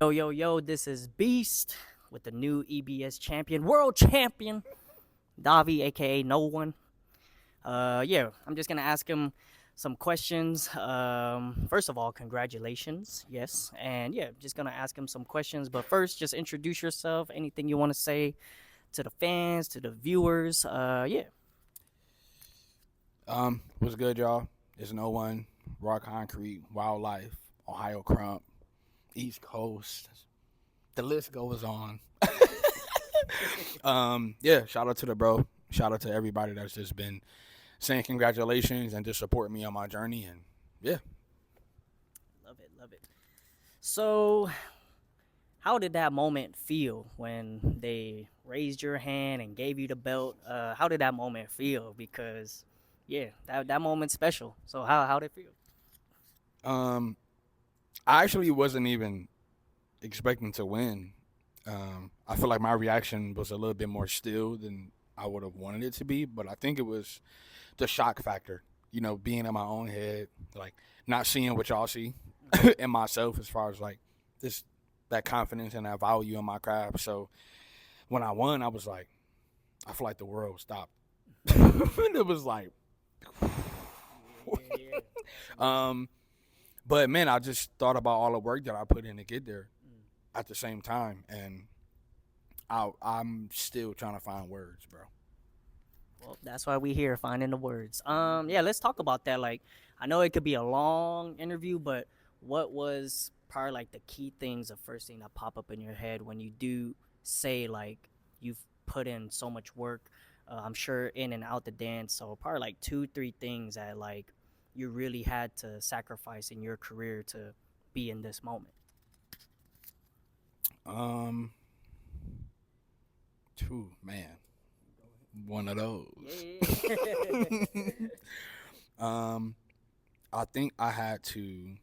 Yo, this is Beast with the new EBS champion, world champion, Davi, aka No1ne. I'm just gonna ask him some questions. First of all, congratulations, yes, and just gonna ask him some questions. But first, just introduce yourself. Anything you want to say to the fans, to the viewers. What's good, y'all? It's No1ne, Raw Concrete, Wildlife, Ohio KRUMP, East Coast. The list goes on. Shout out to the bro. Shout out to everybody that's just been saying congratulations and just supporting me on my journey. And love it. So, how did that moment feel when they raised your hand and gave you the belt? How did that moment feel? Because that moment's special. So how did it feel? I actually wasn't even expecting to win. I feel like my reaction was a little bit more still than I would have wanted it to be, but I think it was the shock factor, being in my own head, like not seeing what y'all see in myself as far as like this, that confidence and that value in my craft. So when I won, I was like, I feel like the world stopped. It was like, but man, I just thought about all the work that I put in to get there at the same time, and I'm still trying to find words, bro. Well, that's why we here, finding the words. Let's talk about that. Like, I know it could be a long interview, but what was probably like the key things, the first thing that pop up in your head when you do say like you've put in so much work? I'm sure in and out the dance. So probably like 2-3 things that like you really had to sacrifice in your career to be in this moment. Man, one of those. I think I had to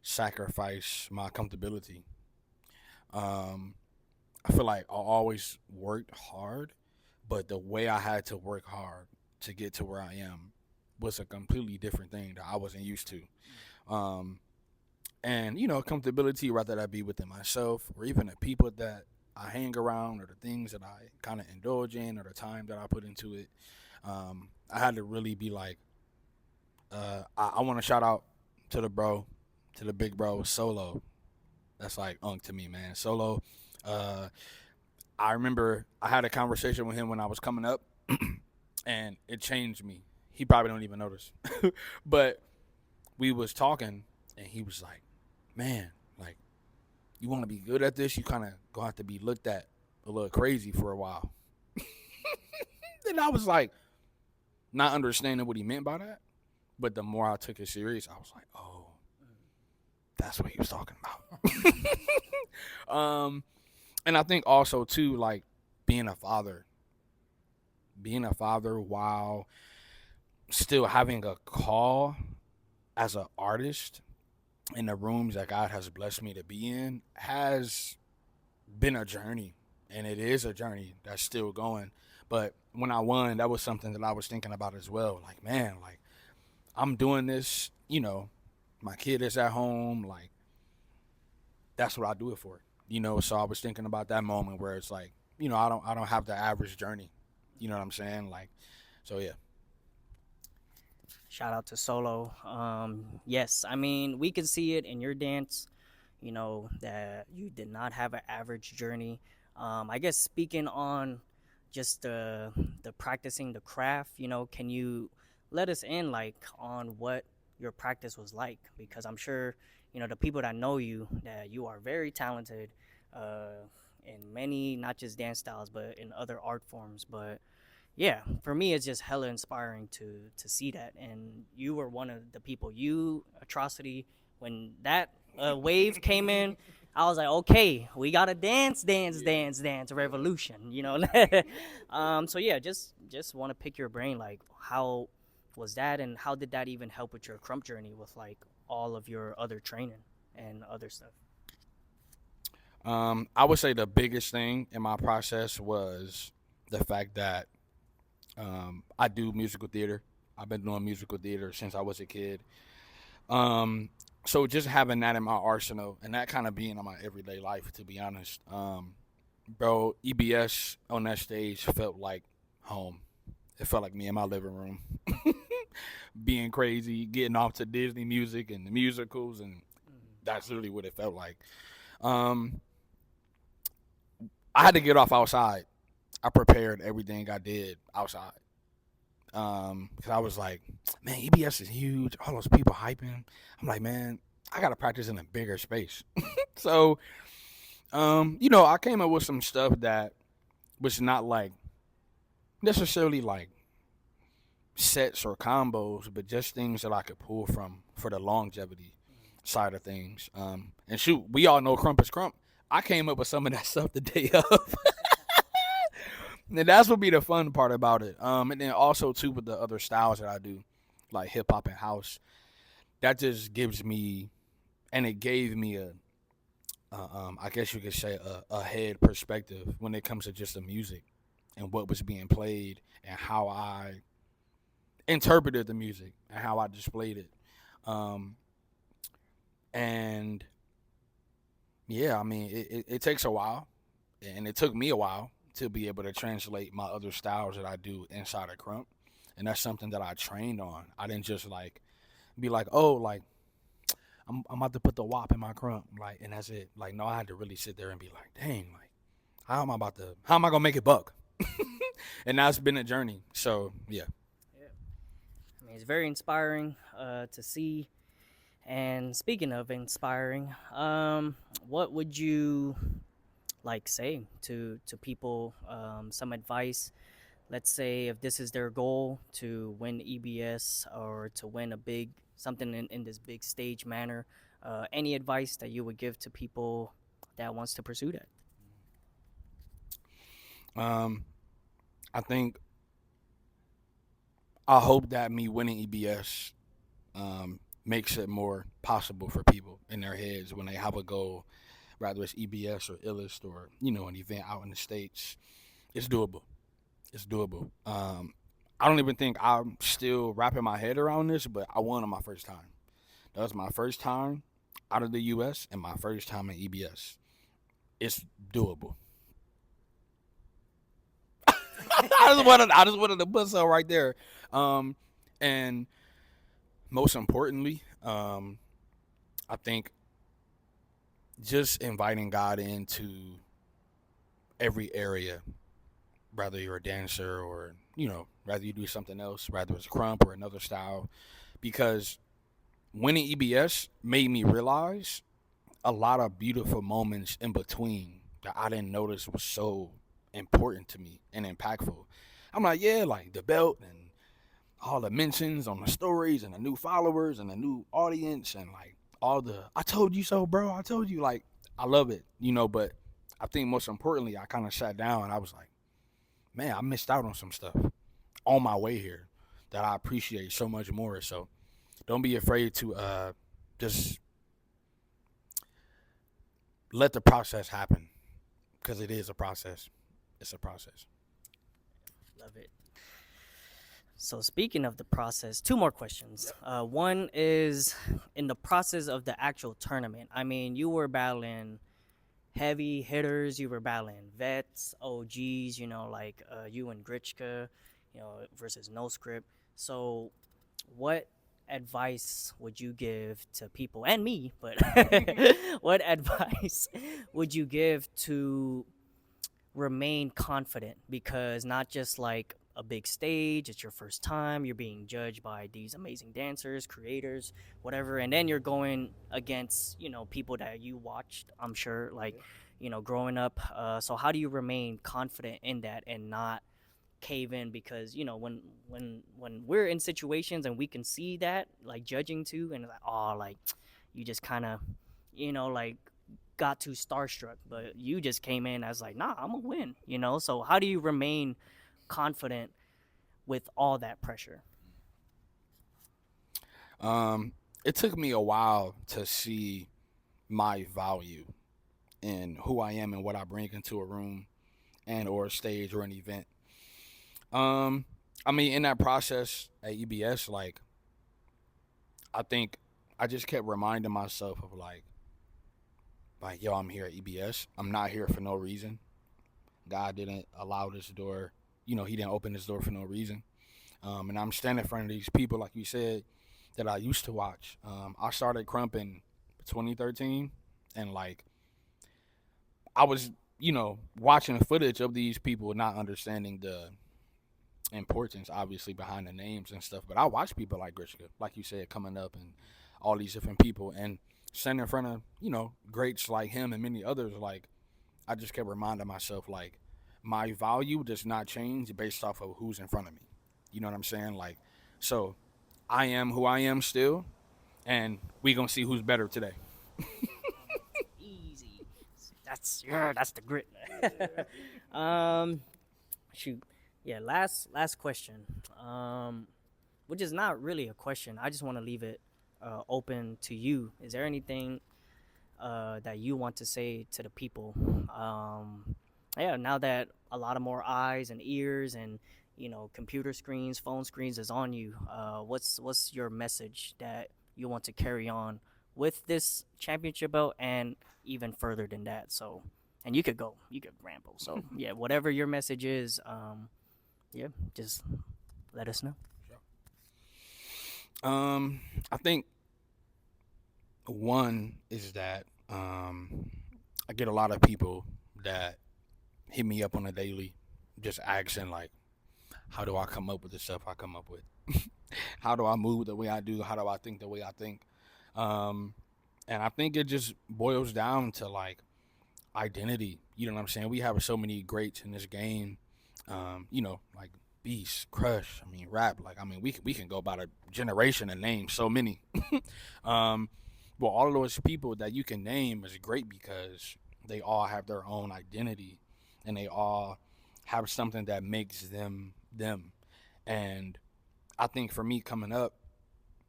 sacrifice my comfortability. I feel like I always worked hard, but the way I had to work hard to get to where I am was a completely different thing that I wasn't used to. And comfortability, whether that be within myself or even the people that I hang around or the things that I kind of indulge in or the time that I put into it, I had to really be like, I want to shout out to the bro, to the big bro, Solo. That's like unk to me, man. Solo. I remember I had a conversation with him when I was coming up, and it changed me. He probably don't even notice, but we was talking, and he was like, "Man, like, you want to be good at this, you kind of gonna have to be looked at a little crazy for a while." And I was like, not understanding what he meant by that, but the more I took it serious, I was like, "Oh, that's what he was talking about." And I think also too, like being a father while still having a call as an artist in the rooms that God has blessed me to be in has been a journey, and it is a journey that's still going. But when I won, that was something that I was thinking about as well. Like, man, like I'm doing this, my kid is at home, like that's what I do it for. So I was thinking about that moment where it's like, I don't have the average journey. You know what I'm saying? Like, so yeah. Shout out to Solo. Yes, I mean, we can see it in your dance, that you did not have an average journey. I guess speaking on just the practicing the craft, can you let us in like on what your practice was like? Because I'm sure, the people that know you, that you are very talented in many, not just dance styles, but in other art forms. But yeah, for me, it's just hella inspiring to see that. And you were one of the people, Atrocity, when that wave came in, I was like, okay, we got a dance revolution, So yeah, just want to pick your brain, like how was that, and how did that even help with your KRUMP journey with like all of your other training and other stuff? I would say the biggest thing in my process was the fact that I do musical theater. I've been doing musical theater since I was a kid. Um, so just having that in my arsenal and that kind of being in my everyday life, to be honest, bro, EBS on that stage felt like home. It felt like me in my living room, being crazy, getting off to Disney music and the musicals, and that's literally what it felt like. Um, I had to get off outside. I prepared everything I did outside. Because I was like, man, EBS is huge. All those people hyping. I'm like, man, I gotta practice in a bigger space. So, I came up with some stuff that was not like necessarily like sets or combos, but just things that I could pull from for the longevity side of things. And shoot, we all know KRUMP is KRUMP. I came up with some of that stuff the day of. And that's what be the fun part about it. And then also too with the other styles that I do, like hip hop and house, that just gives me, and it gave me I guess you could say a head perspective when it comes to just the music and what was being played and how I interpreted the music and how I displayed it. Um, and yeah, I mean, it takes a while, and it took me a while to be able to translate my other styles that I do inside of KRUMP. And that's something that I trained on. I didn't just like be like, oh, like I'm about to put the WAP in my KRUMP, like, and that's it. Like, no, I had to really sit there and be like, dang, like, how am I gonna make it buck? And that's been a journey. So yeah. Yeah. I mean, it's very inspiring to see. And speaking of inspiring, what would you like say to people? Some advice. Let's say if this is their goal to win EBS or to win a big something in this big stage manner. Any advice that you would give to people that wants to pursue that? Um, I think I hope that me winning EBS makes it more possible for people in their heads when they have a goal, whether it's EBS or Illust or an event out in the states. It's doable. It's doable. I don't even think I'm still wrapping my head around this, but I won on my first time. That was my first time out of the U.S. and my first time in EBS. It's doable. I just wanted to put some right there. And most importantly, I think just inviting God into every area, whether you're a dancer or whether you do something else, whether it's KRUMP or another style, because winning EBS made me realize a lot of beautiful moments in between that I didn't notice was so important to me and impactful. I'm like, yeah, like the belt and all the mentions on the stories and the new followers and the new audience and like all the I told you so, bro. I told you, like, I love it, but I think most importantly, I kind of sat down and I was like, man, I missed out on some stuff on my way here that I appreciate so much more. So don't be afraid to just let the process happen because it is a process. It's a process. Love it. So speaking of the process, two more questions. Yep. One is in the process of the actual tournament. I mean, you were battling heavy hitters, you were battling vets, OGs, like you and Grichka, versus No Script. So, what advice would you give to people and me? But what advice would you give to remain confident, because not just like a big stage, it's your first time, you're being judged by these amazing dancers, creators, whatever, and then you're going against people that you watched, I'm sure, like growing up. So how do you remain confident in that and not cave in? Because when we're in situations and we can see that, like judging too, and like, oh, like you just kind of like got too starstruck, but you just came in as like, nah, I'm gonna win. So how do you remain confident with all that pressure? It took me a while to see my value in who I am and what I bring into a room and or a stage or an event. I mean, in that process at EBS, like, I think I just kept reminding myself of like, yo, I'm here at EBS. I'm not here for no reason. God didn't allow this door. He didn't open this door for no reason. And I'm standing in front of these people, like you said, that I used to watch. I started KRUMP in 2013, and like I was, watching footage of these people, not understanding the importance, obviously, behind the names and stuff. But I watch people like Grishka, like you said, coming up, and all these different people, and standing in front of greats like him and many others. Like, I just kept reminding myself, like, my value does not change based off of who's in front of me. You know what I'm saying? Like, so I am who I am still, and we gonna see who's better today. Easy. That's the grit. um, shoot. Yeah. Last question. Which is not really a question. I just want to leave it open to you. Is there anything that you want to say to the people? Yeah, now that a lot of more eyes and ears and computer screens, phone screens is on you, what's your message that you want to carry on with this championship belt and even further than that? So, and you could ramble. So yeah, whatever your message is, yeah, just let us know. I think one is that I get a lot of people that hit me up on a daily, just asking like, how do I come up with the stuff I come up with? How do I move the way I do? How do I think the way I think? Um, and I think it just boils down to like identity. You know what I'm saying? We have so many greats in this game. Like Beast, Crush. I mean, rap. Like, I mean, we can go about a generation and name so many. um, well, all of those people that you can name is great because they all have their own identity, and they all have something that makes them them. And I think for me coming up,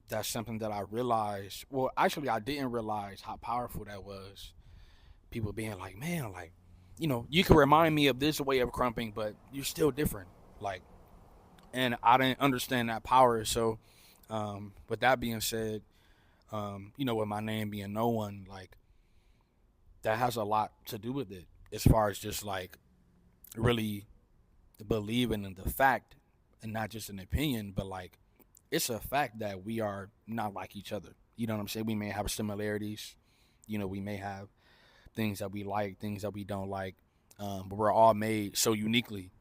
that's something that I realized. Well, actually, I didn't realize how powerful that was. People being like, man, like, you can remind me of this way of crumping, but you're still different. Like, and I didn't understand that power. So, with that being said, with my name being No1ne, like, that has a lot to do with it as far as just like really believing in the fact and not just an opinion, but like it's a fact that we are not like each other. You know what I'm saying? We may have similarities. We may have things that we like, things that we don't like, but we're all made so uniquely.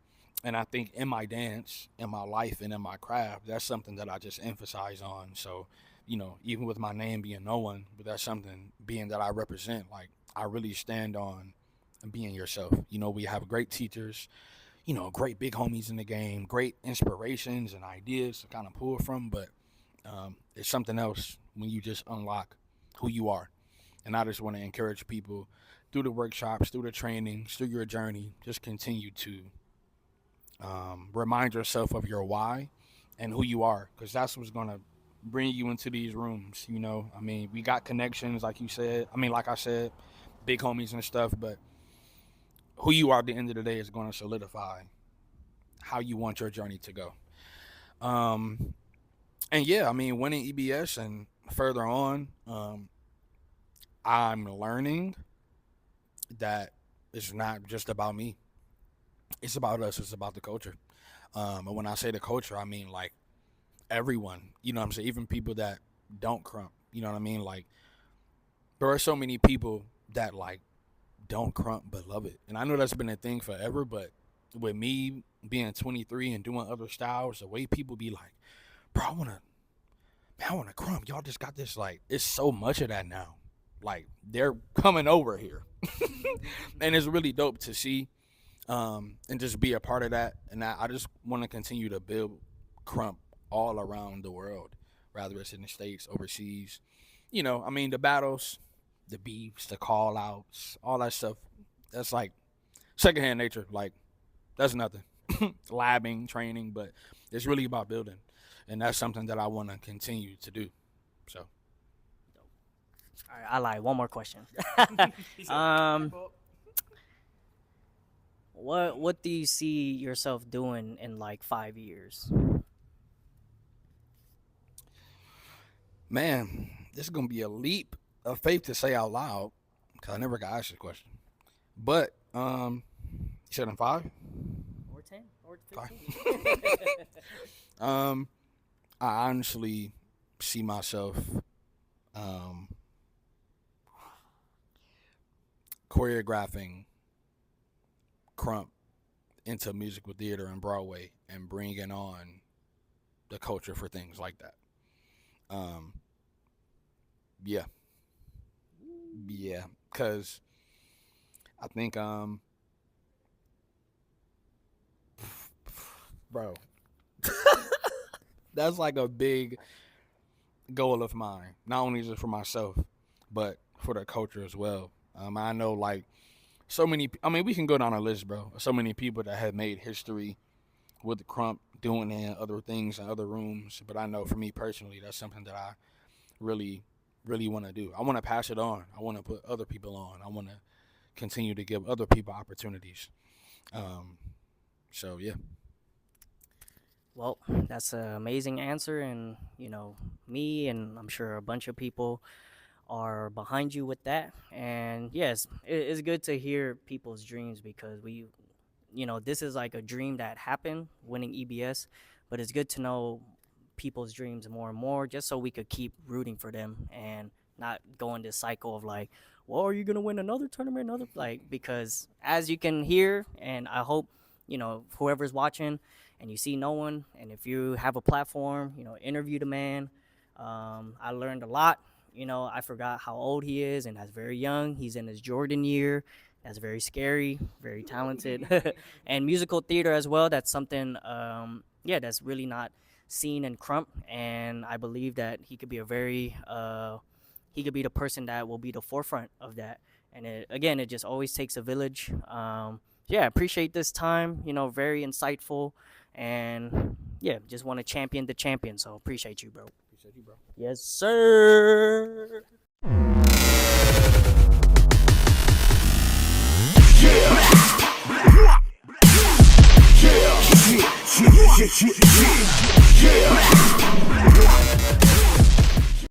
And I think in my dance, in my life, and in my craft, that's something that I just emphasize on. So, even with my name being No1ne, but that's something being that I represent, like I really stand on being yourself. We have great teachers, great big homies in the game, great inspirations and ideas to kind of pull from, but it's something else when you just unlock who you are. And I just want to encourage people through the workshops, through the trainings, through your journey, just continue to remind yourself of your why and who you are, because that's what's going to bring you into these rooms. I mean, we got connections, like you said. I mean, like I said, big homies and stuff, but who you are at the end of the day is going to solidify how you want your journey to go. Um, and yeah, I mean, winning EBS and further on, I'm learning that it's not just about me. It's about us. It's about the culture. And when I say the culture, I mean like everyone. You know what I'm saying? Even people that don't KRUMP. You know what I mean? Like there are so many people that like don't KRUMP but love it. And I know that's been a thing forever, but with me being 23 and doing other styles, the way people be like, bro, I wanna KRUMP. Y'all just got this, like, it's so much of that now. Like they're coming over here. And it's really dope to see and just be a part of that. And I just want to continue to build KRUMP all around the world, rather it's in the States, overseas. I mean, the battles, the beefs, the call outs, all that stuff, that's like secondhand nature. Like, that's nothing. Labbing, training, but it's really about building. And that's something that I want to continue to do. So, All right, I lied. One more question. um, what do you see yourself doing in like 5 years? Man, this is gonna be a leap of faith to say out loud because I never got asked this question. But you said in five, Or 10 or five. 15? um, I honestly see myself um choreographing KRUMP into musical theater and Broadway and bringing on the culture for things like that. Um, yeah, yeah, because I think bro, that's like a big goal of mine. Not only just for myself, but for the culture as well. I know like so many. I mean, we can go down a list, bro. So many people that have made history with the KRUMP doing it and other things in other rooms. But I know for me personally, that's something that I really, really want to do. I want to pass it on. I want to put other people on. I want to continue to give other people opportunities. Um, so yeah. Well, that's an amazing answer, and me and I'm sure a bunch of people are behind you with that. And yes, it's good to hear people's dreams because this is like a dream that happened, winning EBS, but it's good to know people's dreams more and more, just so we could keep rooting for them and not go in this cycle of like, well, are you gonna win another tournament, another like? Because as you can hear, and I hope whoever's watching, and you see No1ne, and if you have a platform, interview the man. I learned a lot. I forgot how old he is, and that's very young. He's in his Jordan year. That's very scary, very talented, and musical theater as well. That's something, yeah, that's really not seen in KRUMP, and I believe that he could be the person that will be the forefront of that. And again, it just always takes a village. Yeah, appreciate this time. Very insightful, and yeah, just want to champion the champion. So appreciate you, bro. Appreciate you, bro. Yes, sir.